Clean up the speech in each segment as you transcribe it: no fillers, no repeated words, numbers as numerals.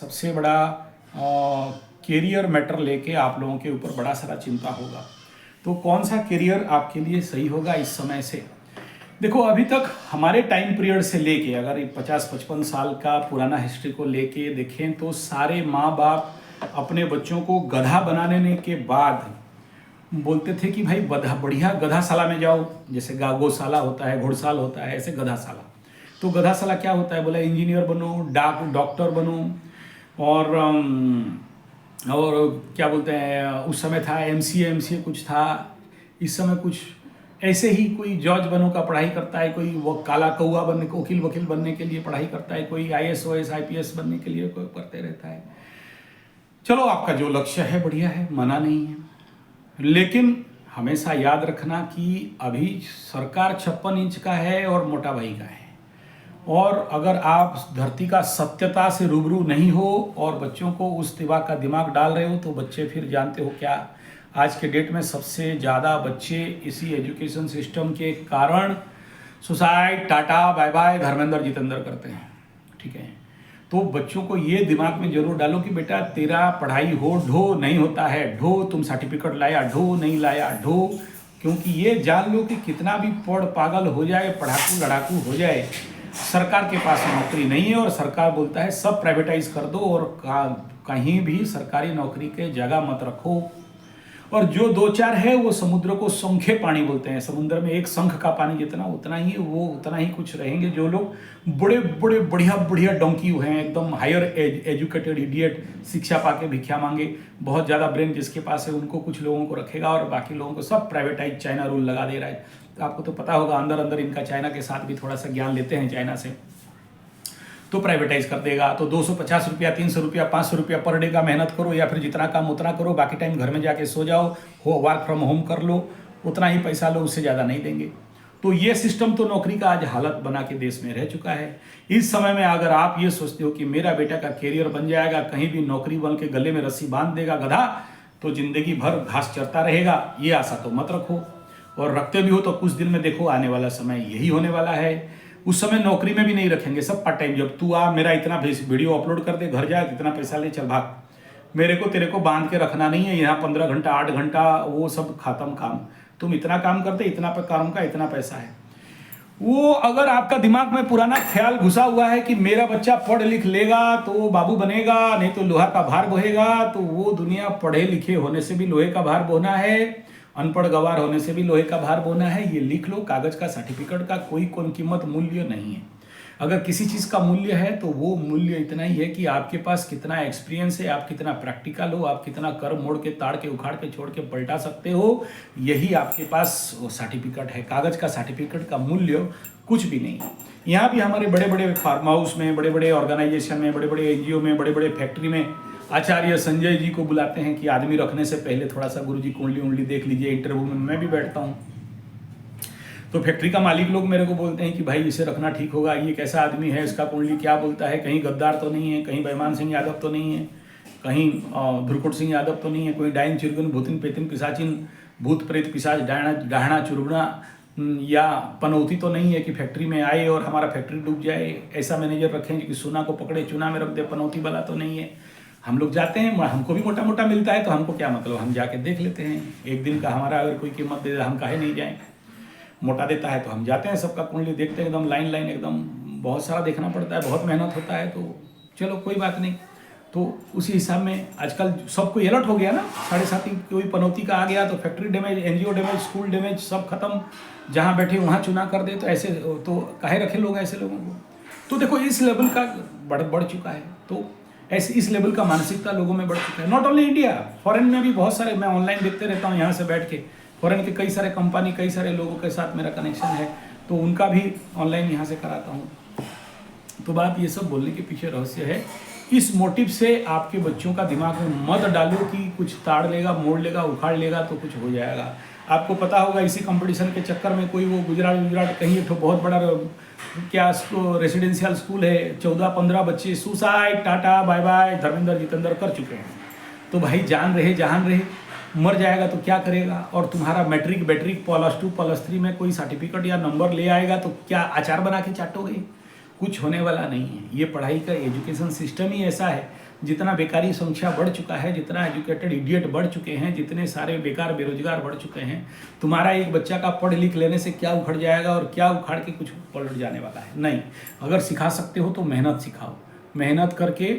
सबसे बड़ा career matter लेके आप लोगों के ऊपर बड़ा सारा चिंता होगा। तो कौन सा कैरियर आपके लिए सही होगा इस समय से? देखो, अभी तक हमारे टाइम पीरियड से लेके अगर 50-55 साल का पुराना हिस्ट्री को लेके देखें तो सारे माँ बाप अपने बच्चों को गधा बनाने के बाद बोलते थे कि भाई बढ़िया गधाशाला में जाओ। जैसे गौशाला होता है, घुड़साल होता है, ऐसे गधाशाला। तो गधाशाला क्या होता है? बोला इंजीनियर बनो, डॉक्टर बनो, और क्या बोलते हैं, उस समय था एमसीए कुछ था, इस समय कुछ ऐसे ही कोई जज बनो का पढ़ाई करता है, कोई वो काला कौआ बनने, वकील बनने के लिए पढ़ाई करता है, कोई आईएएस ओएएस आईपीएस बनने के लिए कोई करते रहता है। चलो, आपका जो लक्ष्य है बढ़िया है, मना नहीं है, लेकिन हमेशा याद रखना कि अभी सरकार 56 इंच का है और मोटा भाई का है। और अगर आप धरती का सत्यता से रूबरू नहीं हो और बच्चों को उस दिमाग डाल रहे हो तो बच्चे फिर जानते हो क्या, आज के डेट में सबसे ज़्यादा बच्चे इसी एजुकेशन सिस्टम के कारण suicide, tata bye bye, Dharmendra Jitendra करते हैं। ठीक है, तो बच्चों को ये दिमाग में जरूर डालो कि बेटा तेरा पढ़ाई हो ढो नहीं होता है, ढो तुम सर्टिफिकेट लाया, ढो नहीं लाया, ढो। क्योंकि ये जान लो कि कितना भी पढ़ पागल हो जाए, पढ़ाकू लड़ाकू हो जाए, सरकार के पास नौकरी नहीं है और सरकार बोलता है सब प्राइवेटाइज कर दो और कहीं भी सरकारी नौकरी के जगह मत रखो। और जो 2-4 है वो समुद्र को शंखे पानी बोलते हैं। समुद्र में एक शंख का पानी जितना उतना ही वो उतना ही कुछ रहेंगे। जो लोग बड़े बड़े बढ़िया डोंकी हैं, एकदम हायर एजुकेटेड इडियट, शिक्षा पाके भिक्षा मांगे, बहुत ज़्यादा ब्रेन जिसके पास है उनको कुछ लोगों को रखेगा और बाकी लोगों को सब प्राइवेटाइज चाइना रूल लगा दे रहा है। तो आपको तो पता होगा अंदर अंदर इनका चाइना के साथ भी थोड़ा सा ज्ञान लेते हैं चाइना से, तो प्राइवेटाइज कर देगा। तो 250 रुपया, 300 रुपया, 500 रुपया पर डे का मेहनत करो या फिर जितना काम उतना करो, बाकी टाइम घर में जाके सो जाओ, वर्क फ्रॉम होम कर लो, उतना ही पैसा लो, उससे ज़्यादा नहीं देंगे। तो ये सिस्टम तो नौकरी का आज हालत बना के देश में रह चुका है। इस समय में अगर आप ये सोचते हो कि मेरा बेटा का कैरियर बन जाएगा, कहीं भी नौकरी बन के गले में रस्सी बांध देगा गधा, तो जिंदगी भर घास चरता रहेगा, ये आशा तो मत रखो। और रखते भी हो तो कुछ दिन में देखो आने वाला समय यही होने वाला है। उस समय नौकरी में भी नहीं रखेंगे, सब पार्ट टाइम जॉब। तू आ, मेरा इतना वीडियो अपलोड कर दे, घर जा, इतना पैसा ले, चल भाग। मेरे को तेरे को बांध के रखना नहीं है यहाँ 15 घंटा 8 घंटा, वो सब खत्म काम। तुम इतना काम करते, इतना काम का इतना पैसा है। वो अगर आपका दिमाग में पुराना ख्याल घुसा हुआ है कि मेरा बच्चा पढ़ लिख लेगा तो वो बाबू बनेगा, नहीं तो लोहा का भार बोहेगा, तो वो दुनिया पढ़े लिखे होने से भी लोहे का भार बोना है, अनपढ़ गवार होने से भी लोहे का भार बोना है। ये लिख लो, कागज का सर्टिफिकेट का कोई कीमत मूल्य नहीं है। अगर किसी चीज़ का मूल्य है तो वो मूल्य इतना ही है कि आपके पास कितना एक्सपीरियंस है, आप कितना प्रैक्टिकल हो, आप कितना कर मोड़ के, ताड़ के, उखाड़ के, छोड़ के पलटा सकते हो, यही आपके पास सर्टिफिकेट है। कागज का सर्टिफिकेट का मूल्य कुछ भी नहीं है। यहाँ भी हमारे बड़े बड़े फार्म हाउस में, बड़े बड़े ऑर्गेनाइजेशन में, बड़े बड़े एनजीओ में, बड़े बड़े फैक्ट्री में आचार्य संजय जी को बुलाते हैं कि आदमी रखने से पहले थोड़ा सा गुरुजी कुंडली उंडली देख लीजिए। इंटरव्यू में मैं भी बैठता हूँ तो फैक्ट्री का मालिक लोग मेरे को बोलते हैं कि भाई इसे रखना ठीक होगा, ये कैसा आदमी है, इसका कुंडली क्या बोलता है, कहीं गद्दार तो नहीं है, कहीं बेईमान सिंह यादव तो नहीं है, कहीं ध्रुकुट सिंह यादव तो नहीं है, कोई डाइन चिरगुन भूतिन पेतिन पिशाचिन भूत प्रेत पिशाच डाहना चुरगुना या पनौती तो नहीं है कि फैक्ट्री में आए और हमारा फैक्ट्री डूब जाए। ऐसा मैनेजर रखें कि सोना को पकड़े चूना में रख दे, पनौती वाला तो नहीं है। हम लोग जाते हैं, हमको भी मोटा मोटा मिलता है तो हमको क्या मतलब, हम जाके देख लेते हैं। एक दिन का हमारा अगर कोई कीमत दे, हम काहे नहीं जाएं। मोटा देता है तो हम जाते हैं, सबका कुंडली देखते हैं, एकदम लाइन एकदम, बहुत सारा देखना पड़ता है, बहुत मेहनत होता है। तो चलो कोई बात नहीं। तो उसी हिसाब में आजकल सबको अलर्ट हो गया ना, 7.5 कोई पनौती का आ गया तो factory damage, NGO damage, school damage, सब खत्म, जहाँ बैठे वहाँ चुना कर दे। तो ऐसे तो काहे रखे लोग ऐसे लोगों को। तो देखो इस लेवल का बढ़ चुका है। तो ऐसे इस लेवल का मानसिकता लोगों में बढ़ चुका है। नॉट ओनली इंडिया, फॉरेन में भी बहुत सारे, मैं ऑनलाइन देखते रहता हूँ यहाँ से बैठ के, फॉरेन के कई सारे कंपनी, कई सारे लोगों के साथ मेरा कनेक्शन है, तो उनका भी ऑनलाइन यहाँ से कराता हूँ। तो बात ये सब बोलने के पीछे रहस्य है, इस मोटिव से आपके बच्चों का दिमाग में मत डालो कि कुछ ताड़ लेगा, मोड़ लेगा, उखाड़ लेगा तो कुछ हो जाएगा। आपको पता होगा इसी कंपटीशन के चक्कर में कोई वो गुजरात कहीं एक बहुत बड़ा क्या रेसिडेंशियल स्कूल है, 14-15 बच्चे suicide, tata bye bye, Dharmendra Jitendra कर चुके हैं। तो भाई जान रहे मर जाएगा तो क्या करेगा। और तुम्हारा मैट्रिक +2 +3 में कोई सर्टिफिकेट या नंबर ले आएगा तो क्या अचार बना के चाटोगे? कुछ होने वाला नहीं है। ये पढ़ाई का एजुकेशन सिस्टम ही ऐसा है। जितना बेकारी संख्या बढ़ चुका है, जितना एजुकेटेड इडियट बढ़ चुके हैं, जितने सारे बेकार बेरोजगार बढ़ चुके हैं, तुम्हारा एक बच्चा का पढ़ लिख लेने से क्या उखड़ जाएगा और क्या उखाड़ के कुछ पलट जाने वाला है? नहीं। अगर सिखा सकते हो तो मेहनत सिखाओ, मेहनत करके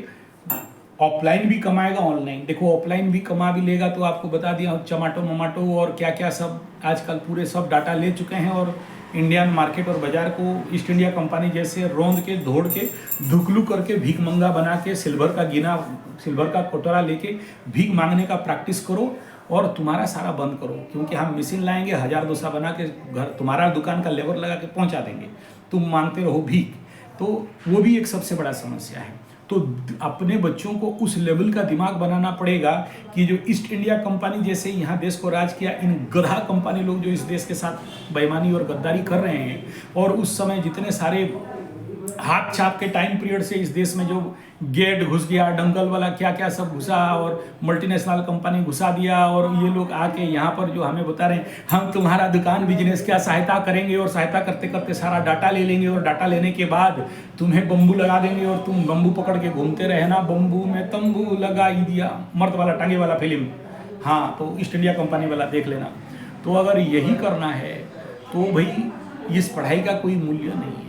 ऑफलाइन भी कमाएगा, ऑनलाइन देखो, ऑफलाइन भी कमा भी लेगा तो आपको बता दिया चमाटो ममाटो और क्या क्या सब आजकल पूरे सब डाटा ले चुके हैं और इंडियन मार्केट और बाजार को ईस्ट इंडिया कंपनी जैसे रौंद के धोड़ के धुकलू करके भीख मंगा बना के सिल्वर का कटोरा लेके भीख मांगने का प्रैक्टिस करो और तुम्हारा सारा बंद करो, क्योंकि हम मशीन लाएंगे 1000-2000 बना के घर तुम्हारा दुकान का लेबर लगा के पहुंचा देंगे, तुम मांगते रहो भीख। तो वो भी एक सबसे बड़ा समस्या है। तो अपने बच्चों को उस लेवल का दिमाग बनाना पड़ेगा कि जो ईस्ट इंडिया कंपनी जैसे यहाँ देश को राज किया, इन गधा कंपनी लोग जो इस देश के साथ बेईमानी और गद्दारी कर रहे हैं, और उस समय जितने सारे हाथ छाप के टाइम पीरियड से इस देश में जो गेट घुस गया, डंगल वाला क्या क्या सब घुसा और मल्टीनेशनल कंपनी घुसा दिया, और ये लोग आके यहाँ पर जो हमें बता रहे हैं हम तुम्हारा दुकान बिजनेस क्या सहायता करेंगे, और सहायता करते करते सारा डाटा ले लेंगे, और डाटा लेने के बाद तुम्हें बम्बू लगा देंगे और तुम बम्बू पकड़ के घूमते रहना, बम्बू में तंबू लगा ही दिया, मर्द वाला टांगे वाला फिल्म। हाँ, तो ईस्ट इंडिया कंपनी वाला देख लेना। तो अगर यही करना है तो भाई इस पढ़ाई का कोई मूल्य नहीं है।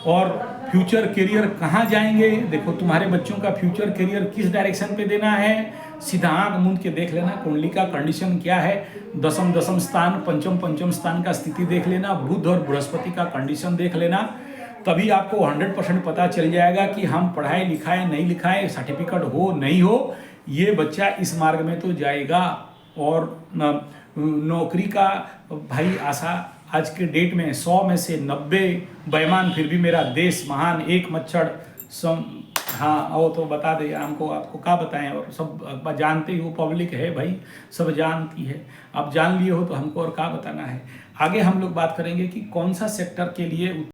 और फ्यूचर करियर कहाँ जाएंगे? देखो, तुम्हारे बच्चों का फ्यूचर करियर किस डायरेक्शन पे देना है, सीधा आंख मूंद के देख लेना। कुंडली का कंडीशन क्या है, दसम स्थान, पंचम स्थान का स्थिति देख लेना, बुध और बृहस्पति का कंडीशन देख लेना, तभी आपको 100% पता चल जाएगा कि हम पढ़ाए लिखाए नहीं लिखाए, सर्टिफिकेट हो नहीं हो, ये बच्चा इस मार्ग में तो जाएगा। और नौकरी का भाई आशा आज के डेट में 100 में से 90 बेईमान, फिर भी मेरा देश महान, एक मच्छर हाँ, वो तो बता दे हमको, आपको क्या बताएं, और सब जानते ही हो, पब्लिक है भाई, सब जानती है। आप जान लिए हो तो हमको और क्या बताना है। आगे हम लोग बात करेंगे कि कौन सा सेक्टर के लिए